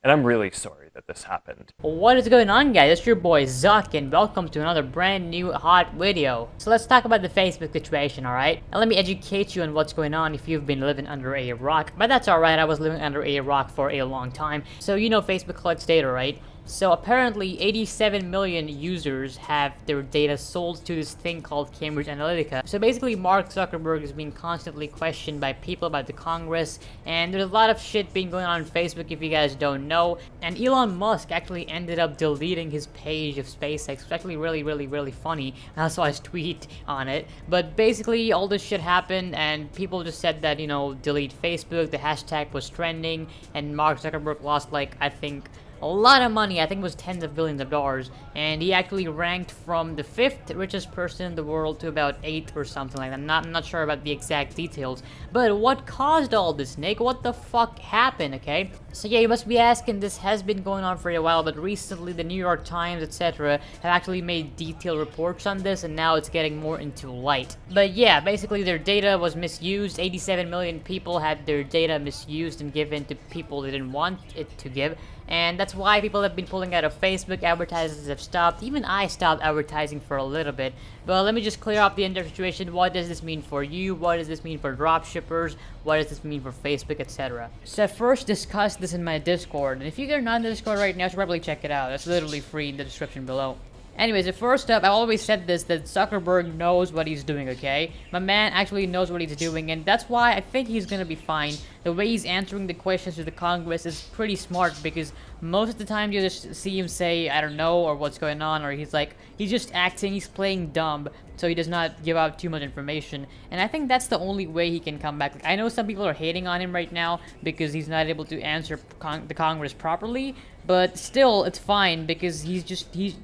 And I'm really sorry that this happened. What is going on, guys? It's your boy Zuck, and welcome to another brand new hot video. So let's talk about the Facebook situation, alright? And let me educate you on what's going on if you've been living under a rock. But that's alright, I was living under a rock for a long time. So you know Facebook collects data, right? So apparently 87 million users have their data sold to this thing called Cambridge Analytica. So basically Mark Zuckerberg is being constantly questioned by people about the Congress, and there's a lot of shit being going on Facebook if you guys don't know. And Elon Musk actually ended up deleting his page of SpaceX. It's actually really funny. I saw his tweet on it. But basically all this shit happened and people just said that, you know, delete Facebook, the hashtag was trending, and Mark Zuckerberg lost like, I think, a lot of money. I think it was tens of billions of dollars, and he actually ranked from the 5th richest person in the world to about 8th or something like that. I'm not sure about the exact details, but what caused all this, Nick? What the fuck happened, okay? So yeah, you must be asking, this has been going on for a while, but recently the New York Times, etc. have actually made detailed reports on this, and now it's getting more into light. But yeah, basically their data was misused. 87 million people had their data misused and given to people they didn't want it to give. And that's why people have been pulling out of Facebook. Advertisers have stopped. Even I stopped advertising for a little bit. But let me just clear up the entire situation. What does this mean for you? What does this mean for dropshippers? What does this mean for Facebook, etc.? So I first discussed this in my Discord. And if you're not in the Discord right now, you should probably check it out. It's literally free in the description below. Anyways, first up, I always said this, that Zuckerberg knows what he's doing, okay? My man actually knows what he's doing, and that's why I think he's gonna be fine. The way he's answering the questions to the Congress is pretty smart, because most of the time you just see him say, I don't know, or what's going on, or he's just acting, he's playing dumb, so he does not give out too much information. And I think that's the only way he can come back. Like, I know some people are hating on him right now because he's not able to answer the Congress properly, but still, it's fine because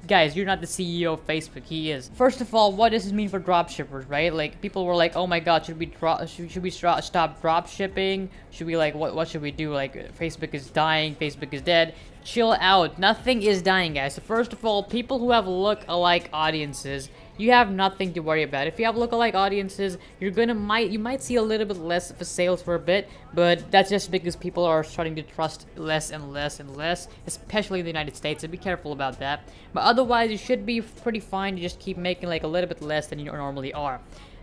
guys, you're not the CEO of Facebook, he is. First of all, what does this mean for dropshippers, right? Like, people were like, oh my god, should we stop dropshipping? Should we, like, what should we do? Like, Facebook is dying, Facebook is dead. Chill out, nothing is dying, guys. So first of all, people who have look-alike audiences, you have nothing to worry about. If you have lookalike audiences, you might see a little bit less of a sales for a bit, but that's just because people are starting to trust less and less and less, especially in the United States, so be careful about that. But otherwise, you should be pretty fine to just keep making like a little bit less than you normally are.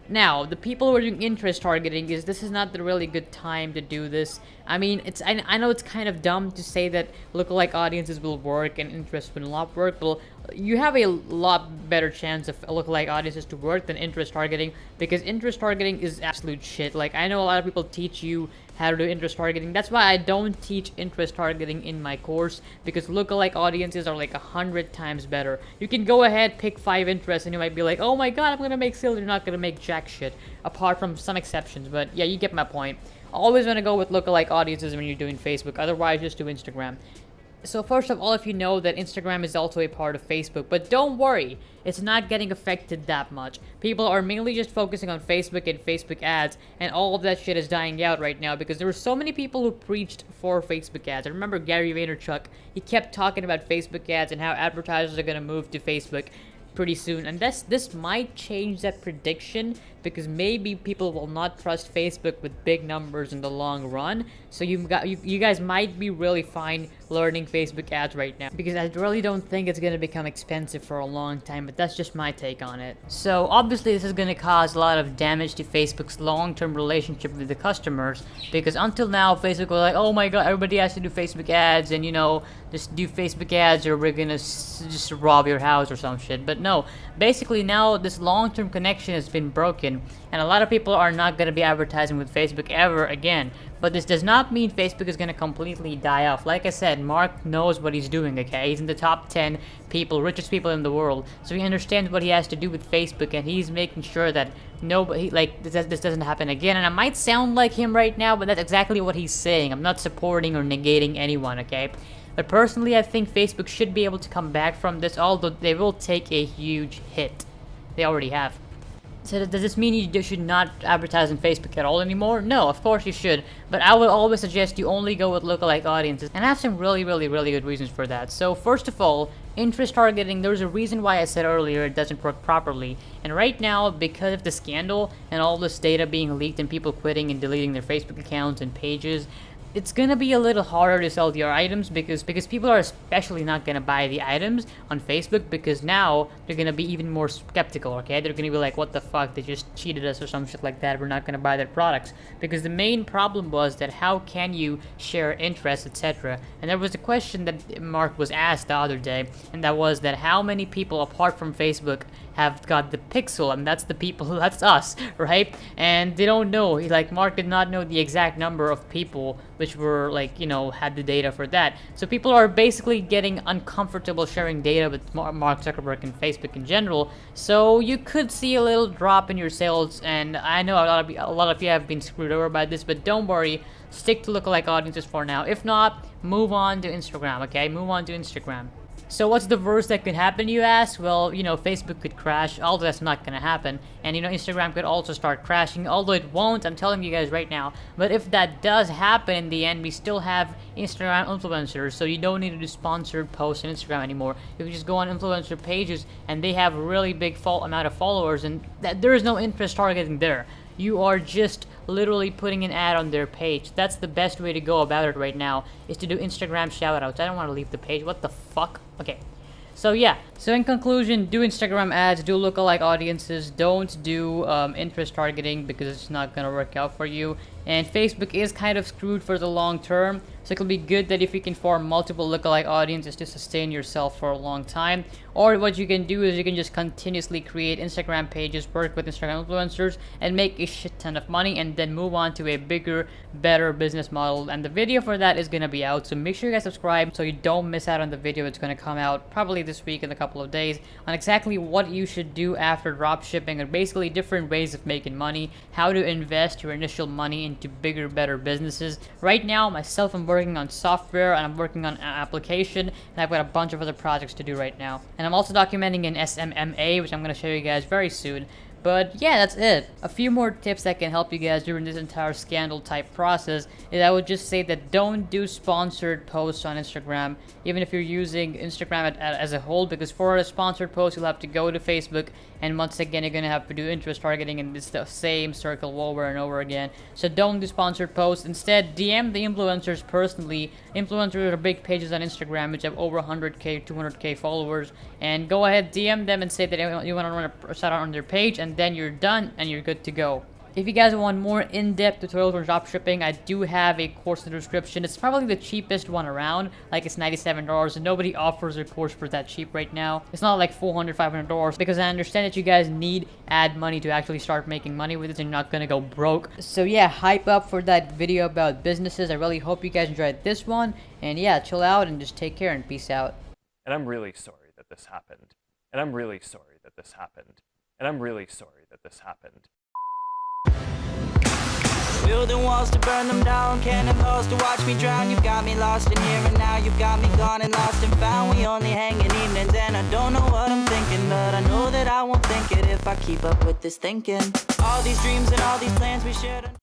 Now, the people who are doing interest targeting, this is not the really good time to do this. I mean, I know it's kind of dumb to say that lookalike audiences will work and interest will not work, but you have a lot better chance of lookalike audiences to work than interest targeting, because interest targeting is absolute shit. Like, I know a lot of people teach you how to do interest targeting. That's why I don't teach interest targeting in my course, because lookalike audiences are like 100 times better. You can go ahead, pick 5 interests, and you might be like, oh my god, I'm gonna make sales. You're not gonna make jack shit, apart from some exceptions. But yeah, you get my point. Always gonna go with lookalike audiences when you're doing Facebook. Otherwise, just do Instagram. So first of all, if you know that Instagram is also a part of Facebook, but don't worry, it's not getting affected that much. People are mainly just focusing on Facebook and Facebook ads, and all of that shit is dying out right now because there were so many people who preached for Facebook ads. I remember Gary Vaynerchuk, he kept talking about Facebook ads and how advertisers are gonna move to Facebook pretty soon, and this might change that prediction, because maybe people will not trust Facebook with big numbers in the long run. So you guys might be really fine learning Facebook ads right now, because I really don't think it's gonna become expensive for a long time, but that's just my take on it. So obviously this is gonna cause a lot of damage to Facebook's long-term relationship with the customers, because until now Facebook was like, oh my god, everybody has to do Facebook ads, and you know, just do Facebook ads or we're gonna just rob your house or some shit. But no, basically now this long-term connection has been broken, and a lot of people are not going to be advertising with Facebook ever again. But this does not mean Facebook is going to completely die off. Like I said, Mark knows what he's doing, okay? He's in the top 10 richest people in the world, so he understands what he has to do with Facebook, and he's making sure that nobody, like, this doesn't happen again. And I might sound like him right now, but that's exactly what he's saying. I'm not supporting or negating anyone, okay? But personally, I think Facebook should be able to come back from this, although they will take a huge hit. They already have. So does this mean you should not advertise on Facebook at all anymore? No, of course you should, but I would always suggest you only go with lookalike audiences, and I have some really good reasons for that. So first of all, interest targeting, there's a reason why I said earlier it doesn't work properly, and right now, because of the scandal and all this data being leaked and people quitting and deleting their Facebook accounts and pages, it's gonna be a little harder to sell your items because people are especially not gonna buy the items on Facebook, because now they're gonna be even more skeptical. Okay, they're gonna be like, what the fuck, they just cheated us or some shit like that, we're not gonna buy their products. Because the main problem was that how can you share interests, etc. And there was a question that Mark was asked the other day, and that was that how many people apart from Facebook have got the pixel, and that's the people that's us, right? And they don't know, like Mark did not know the exact number of people which were like, you know, had the data for that. So people are basically getting uncomfortable sharing data with Mark Zuckerberg and Facebook in general. So you could see a little drop in your sales, and I know a lot of you have been screwed over by this, but don't worry, stick to lookalike audiences for now. If not, move on to Instagram. Okay, move on to Instagram. So what's the worst that could happen, you ask? Well, you know, Facebook could crash, although that's not gonna happen. And, you know, Instagram could also start crashing, although it won't, I'm telling you guys right now. But if that does happen in the end, we still have Instagram influencers, so you don't need to do sponsored posts on Instagram anymore. You can just go on influencer pages, and they have a really big amount of followers, and there is no interest targeting there. You are just literally putting an ad on their page. That's the best way to go about it right now, is to do Instagram shoutouts. I don't want to leave the page. What the fuck? Okay. So yeah, so in conclusion, do Instagram ads, do lookalike audiences, don't do interest targeting because it's not gonna work out for you. And Facebook is kind of screwed for the long term, so it'll be good that if you can form multiple lookalike audiences to sustain yourself for a long time. Or what you can do is you can just continuously create Instagram pages, work with Instagram influencers, and make a shit ton of money, and then move on to a bigger, better business model. And the video for that is gonna be out, so make sure you guys subscribe so you don't miss out on the video. It's gonna come out probably this week in a couple of days on exactly what you should do after dropshipping, and basically different ways of making money, how to invest your initial money into bigger, better businesses. Right now, myself, I'm working on software, and I'm working on an application, and I've got a bunch of other projects to do right now. And I'm also documenting an SMMA, which I'm going to show you guys very soon. But yeah, that's it. A few more tips that can help you guys during this entire scandal type process is I would just say that don't do sponsored posts on Instagram, even if you're using Instagram as a whole, because for a sponsored post you'll have to go to Facebook, and once again you're gonna have to do interest targeting, and it's the same circle over and over again. So don't do sponsored posts. Instead, DM the influencers personally. Influencers are big pages on Instagram which have over 100k, 200k followers, and go ahead, DM them and say that you want to run a shout out on their page, and then you're done and you're good to go. If you guys want more in-depth tutorials on dropshipping, I do have a course in the description. It's probably the cheapest one around, like it's $97, and nobody offers a course for that cheap right now. It's not like $400, $500, because I understand that you guys need ad money to actually start making money with it, and you're not gonna go broke. So yeah, hype up for that video about businesses. I really hope you guys enjoyed this one, and yeah, chill out and just take care and peace out. And I'm really sorry that this happened. And I'm really sorry that this happened. And I'm really sorry that this happened. Building walls to burn them down, cannonballs to watch me drown. You've got me lost in here and now, you've got me gone and lost and found. We only hang in evenings and I don't know what I'm thinking, but I know that I won't think it if I keep up with this thinking. All these dreams and all these plans we shared.